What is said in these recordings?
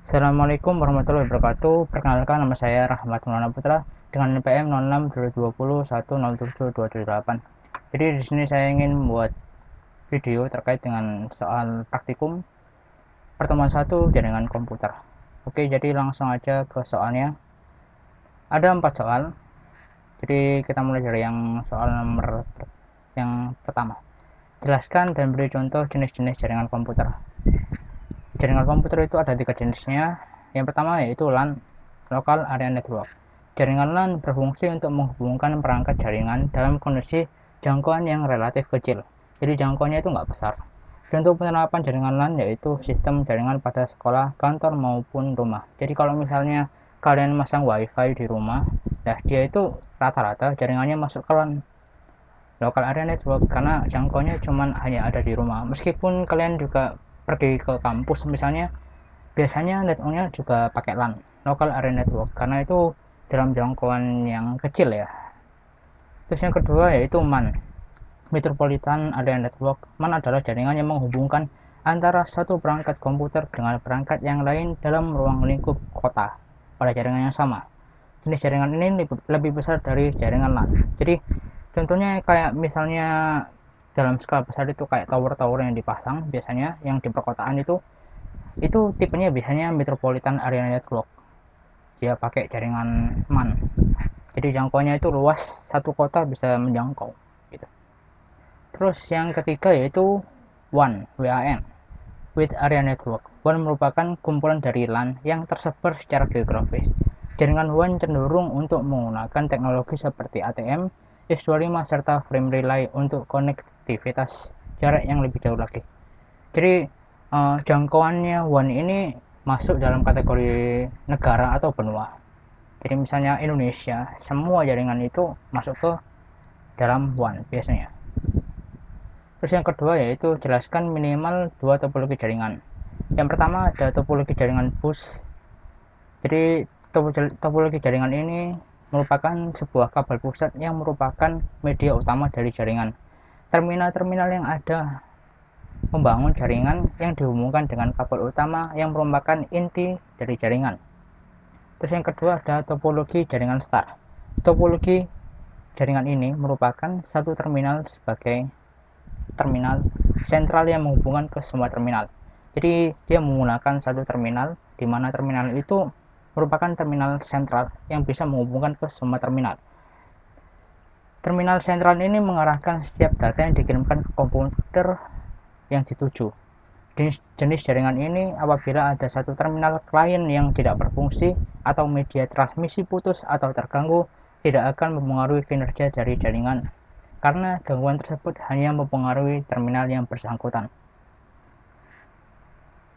Assalamualaikum warahmatullahi wabarakatuh. Perkenalkan, nama saya Rahmat Maulana Putra dengan NPM 06/2021 Jadi di sini saya ingin membuat video terkait dengan soal praktikum pertemuan 1 jaringan komputer. Oke, jadi langsung aja ke soalnya. Ada 4 soal. Jadi kita mulai dari yang soal nomor yang pertama. Jelaskan dan beri contoh jenis-jenis jaringan komputer. Jaringan komputer itu ada 3 jenisnya. Yang pertama yaitu LAN, Local Area Network. Jaringan LAN berfungsi untuk menghubungkan perangkat jaringan dalam kondisi jangkauan yang relatif kecil. Jadi jangkauannya itu nggak besar. Contoh penerapan jaringan LAN yaitu sistem jaringan pada sekolah, kantor maupun rumah. Jadi kalau misalnya kalian masang WiFi di rumah, nah dia itu rata-rata jaringannya masuk ke LAN, Local Area Network, karena jangkauannya cuma hanya ada di rumah. Meskipun kalian juga pergi ke kampus misalnya, biasanya networknya juga pakai LAN, Local Area Network, karena itu dalam jangkauan yang kecil ya. Terus yang kedua yaitu MAN, Metropolitan Area Network. MAN adalah jaringan yang menghubungkan antara satu perangkat komputer dengan perangkat yang lain dalam ruang lingkup kota pada jaringan yang sama. Jenis jaringan ini lebih besar dari jaringan LAN. Jadi contohnya kayak misalnya dalam skala besar itu kayak tower-tower yang dipasang biasanya yang di perkotaan itu tipenya biasanya Metropolitan Area Network. Dia pakai jaringan MAN. Jadi jangkauannya itu luas, satu kota bisa menjangkau gitu. Terus yang ketiga yaitu WAN, WAN, Wide Area Network. WAN merupakan kumpulan dari LAN yang tersebar secara geografis. Jaringan WAN cenderung untuk menggunakan teknologi seperti ATM, X25 serta frame relay untuk konektivitas jarak yang lebih jauh lagi. Jadi jangkauannya WAN ini masuk dalam kategori negara atau benua. Jadi misalnya Indonesia, semua jaringan itu masuk ke dalam WAN biasanya. Terus yang kedua yaitu jelaskan minimal 2 topologi jaringan. Yang pertama ada topologi jaringan bus. Jadi topologi jaringan ini merupakan sebuah kabel pusat yang merupakan media utama dari jaringan. Terminal-terminal yang ada membangun jaringan yang dihubungkan dengan kabel utama yang merupakan inti dari jaringan. Terus yang kedua ada topologi jaringan star. Topologi jaringan ini merupakan satu terminal sebagai terminal sentral yang menghubungkan ke semua terminal. Jadi dia menggunakan satu terminal, di mana terminal itu merupakan terminal sentral yang bisa menghubungkan ke semua terminal. Terminal sentral ini mengarahkan setiap data yang dikirimkan ke komputer yang dituju. Jenis jaringan ini apabila ada satu terminal klien yang tidak berfungsi atau media transmisi putus atau terganggu, tidak akan mempengaruhi kinerja dari jaringan, karena gangguan tersebut hanya mempengaruhi terminal yang bersangkutan.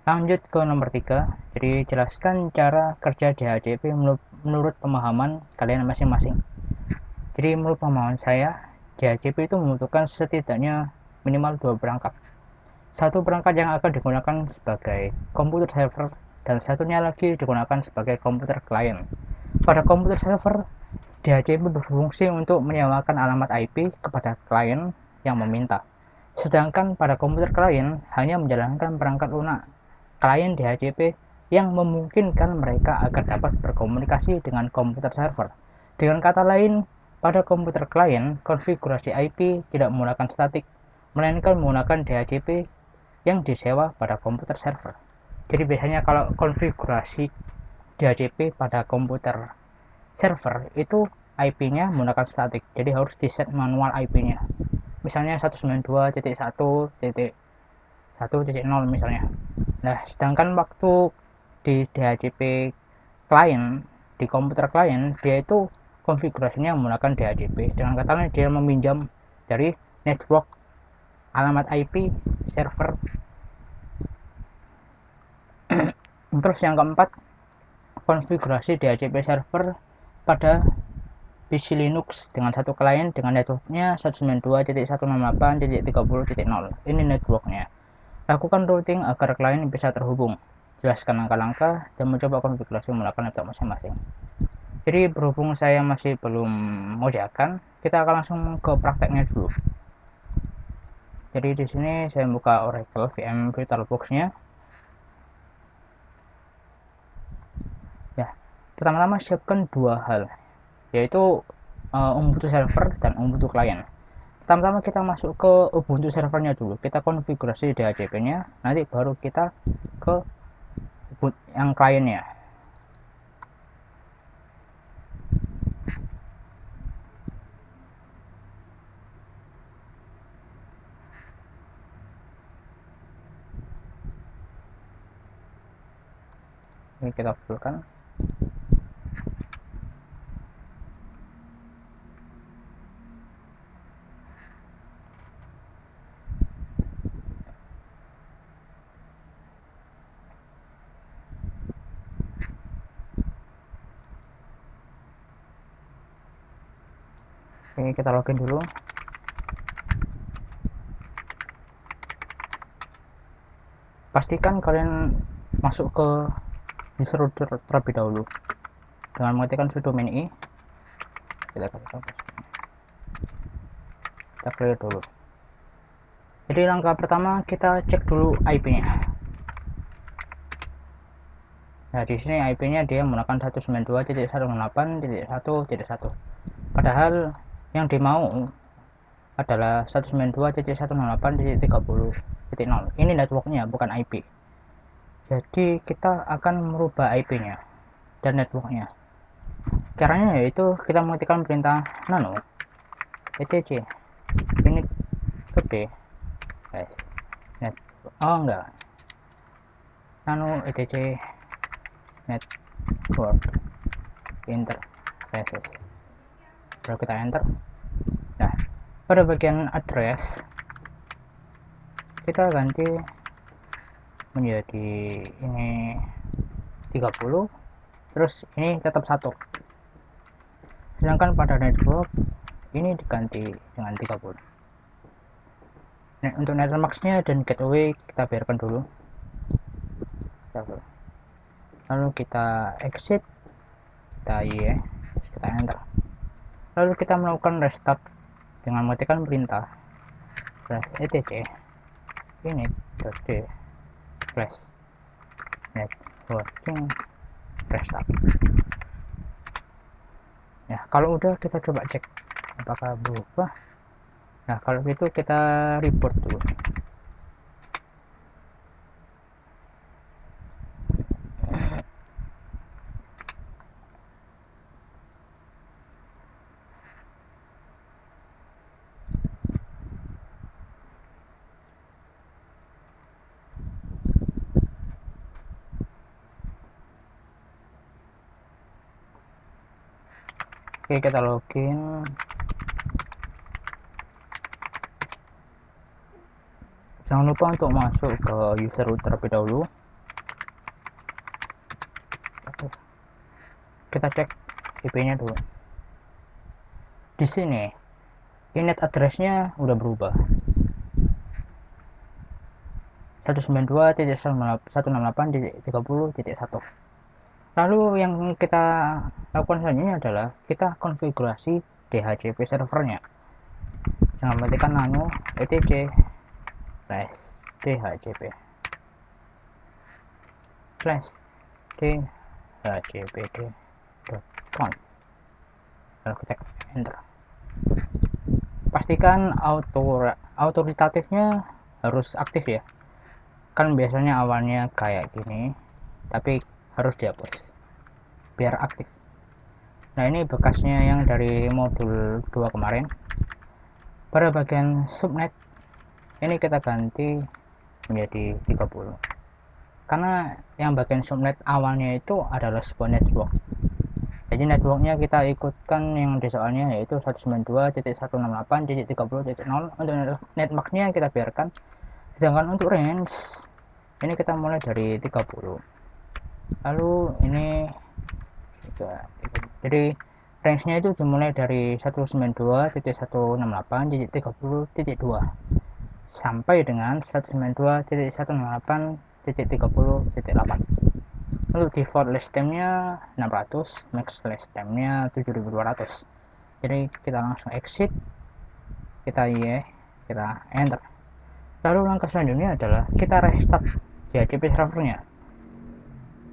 Lanjut ke nomor 3. Jadi jelaskan cara kerja DHCP menurut pemahaman kalian masing-masing. Jadi menurut pemahaman saya, DHCP itu membutuhkan setidaknya minimal 2 perangkat. Satu perangkat yang akan digunakan sebagai komputer server dan satunya lagi digunakan sebagai komputer klien. Pada komputer server, DHCP berfungsi untuk menyewakan alamat IP kepada klien yang meminta. Sedangkan pada komputer klien hanya menjalankan perangkat lunak klien DHCP yang memungkinkan mereka agar dapat berkomunikasi dengan komputer server. Dengan kata lain, pada komputer klien, konfigurasi IP tidak menggunakan statik, melainkan menggunakan DHCP yang disewa pada komputer server. Jadi biasanya kalau konfigurasi DHCP pada komputer server itu IP-nya menggunakan statik, jadi harus di set manual IP-nya. Misalnya 192.1.1.0 misalnya. Nah, sedangkan waktu di DHCP klien, di komputer klien, dia itu konfigurasinya menggunakan DHCP. Dengan kata lain, dia meminjam dari network alamat IP server. Terus yang keempat, konfigurasi DHCP server pada PC Linux dengan satu klien dengan networknya 192.168.30.0. Ini networknya. Lakukan routing agar klien bisa terhubung. Jelaskan langkah-langkah dan mencoba konfigurasi menggunakan laptop masing-masing. Jadi berhubung saya masih belum mengerjakan, kita akan langsung ke prakteknya dulu. Jadi di sini saya buka Oracle VM VirtualBox-nya. pertama-tama siapkan dua hal, yaitu Ubuntu server dan Ubuntu client. Pertama-tama kita masuk ke Ubuntu servernya dulu, kita konfigurasi DHCP nya, nanti baru kita ke yang kliennya. Ini kita fullkan. Ini kita login dulu. Pastikan kalian masuk ke user router terlebih dahulu dengan mengetikkan sudo min i. Kita clear dulu. Jadi langkah pertama kita cek dulu IP-nya. Nah, di sini IP-nya dia menggunakan 192.168.1.1. Padahal yang dimau adalah 192.168.30.0. Ini networknya, bukan IP. Jadi kita akan merubah IP-nya dan networknya. Caranya yaitu kita mengetikkan perintah nano etc init gede net nano etc network interfaces, baru kita enter. Nah, pada bagian address kita ganti menjadi ini 30, terus ini tetap 1, sedangkan pada network ini diganti dengan 30. Nah, untuk netmask nya dan gateway kita biarkan dulu. Lalu kita exit, kita kita enter. Lalu kita melakukan restart dengan mengetikkan perintah etc init.d flash networking restart. Ya, kalau udah kita coba cek apakah berubah. Nah, kalau gitu kita report dulu. Oke, kita login. Jangan lupa untuk masuk ke user router terlebih dahulu. Kita cek IP-nya dulu. Di sini init address-nya udah berubah. 192.168.30.1. Lalu yang kita lakukan selanjutnya adalah kita konfigurasi DHCP servernya. Jangan matikan nano etc flash DHCP flash dhcpd.conf. Lalu kita enter. Pastikan autoritatifnya harus aktif ya, kan biasanya awalnya kayak gini tapi harus dihapus biar aktif. Nah, ini bekasnya yang dari modul 2 kemarin. Pada bagian subnet ini kita ganti menjadi 30, karena yang bagian subnet awalnya itu adalah sebuah network. Jadi networknya kita ikutkan yang di soalnya yaitu 192.168.30.0. Untuk networknya kita biarkan, sedangkan untuk range ini kita mulai dari 30. Lalu ini juga, jadi range nya itu dimulai dari 192.168.30.2 sampai dengan 192.168.30.8. Untuk default list time nya 600, max list time nya 7200. Jadi kita langsung exit, kita kita enter. Lalu langkah selanjutnya adalah kita restart DHCP servernya.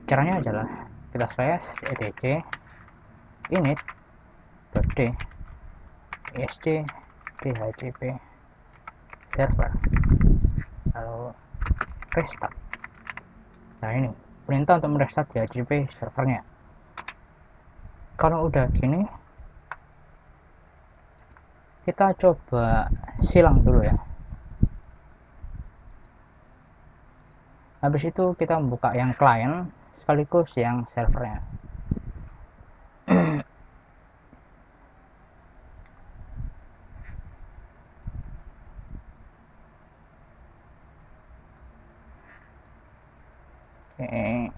Caranya adalah kita slash etc init.d isd dhcp server, lalu restart. Nah, ini perintah untuk merestart dhcp servernya. Kalau udah gini, kita coba silang dulu ya. Habis itu kita buka yang client sekaligus yang servernya. Oke.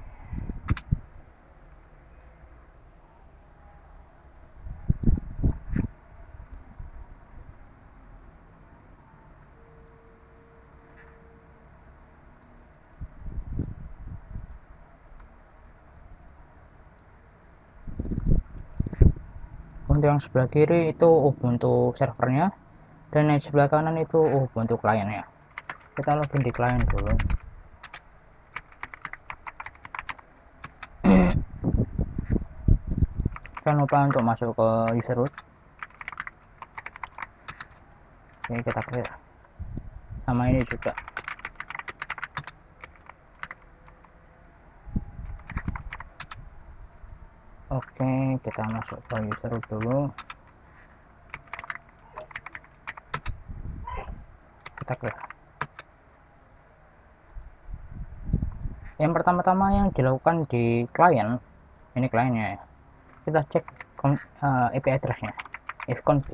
Untuk yang sebelah kiri itu Ubuntu servernya, dan yang sebelah kanan itu Ubuntu kliennya. Kita login di klien dulu. Jangan lupa untuk masuk ke user root. Oke, kita clear. Sama ini juga. Oke, kita masuk ke user root dulu. Kita clear. Yang pertama-tama yang dilakukan di klien, ini kliennya ya, kita cek IP address-nya, ifconfig.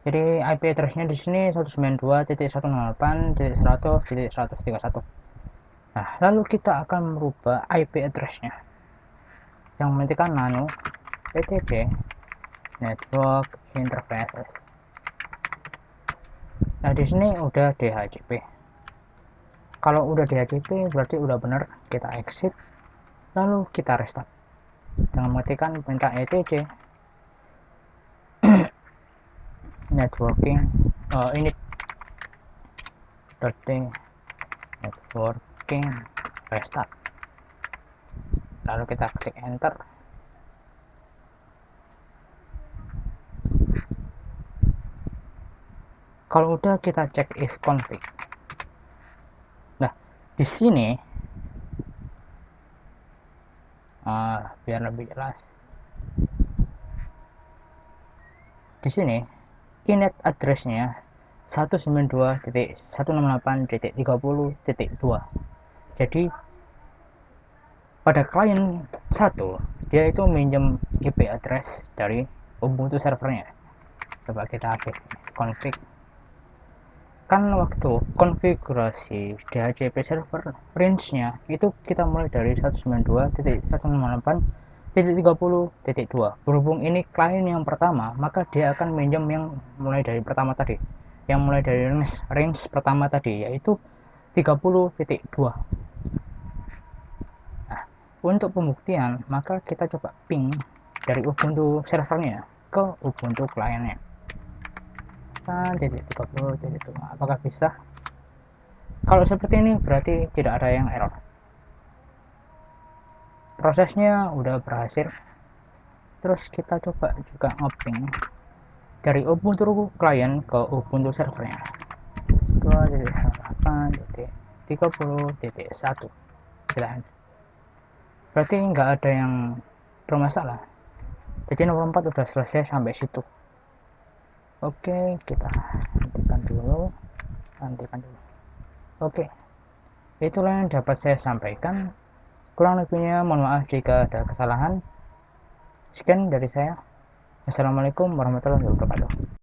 Jadi IP address-nya di sini 192.168.100.131. Nah, lalu kita akan merubah IP address-nya. Yang menentukan nano etc network interfaces. Nah, di sini udah DHCP. Kalau udah DHCP berarti udah bener. Kita exit, lalu kita restart dengan mengetikkan perintah etc networking init.d networking restart, lalu kita klik enter. Kalau udah, kita cek ifconfig. Nah, di sini biar lebih jelas, di sini init address-nya 192.168.30.2. Jadi pada klien 1 dia itu minjem IP address dari Ubuntu servernya. Coba kita update config. Kan waktu konfigurasi DHCP server range-nya itu kita mulai dari 192.168.30.2. Berhubung ini klien yang pertama, maka dia akan minjem yang mulai dari pertama tadi, yang mulai dari range pertama tadi, yaitu 30.2. Nah, untuk pembuktian maka kita coba ping dari Ubuntu servernya ke Ubuntu kliennya. 30.2. Apakah bisa? Kalau seperti ini berarti tidak ada yang error. Prosesnya udah berhasil. Terus kita coba juga ngeping dari Ubuntu client ke Ubuntu servernya. 2.8.30.1. Berarti nggak ada yang bermasalah. Jadi nomor 4 udah selesai sampai situ. Oke, kita hentikan dulu. Oke, itulah yang dapat saya sampaikan. Kurang lebihnya mohon maaf jika ada kesalahan. Sekian dari saya. Assalamualaikum warahmatullahi wabarakatuh.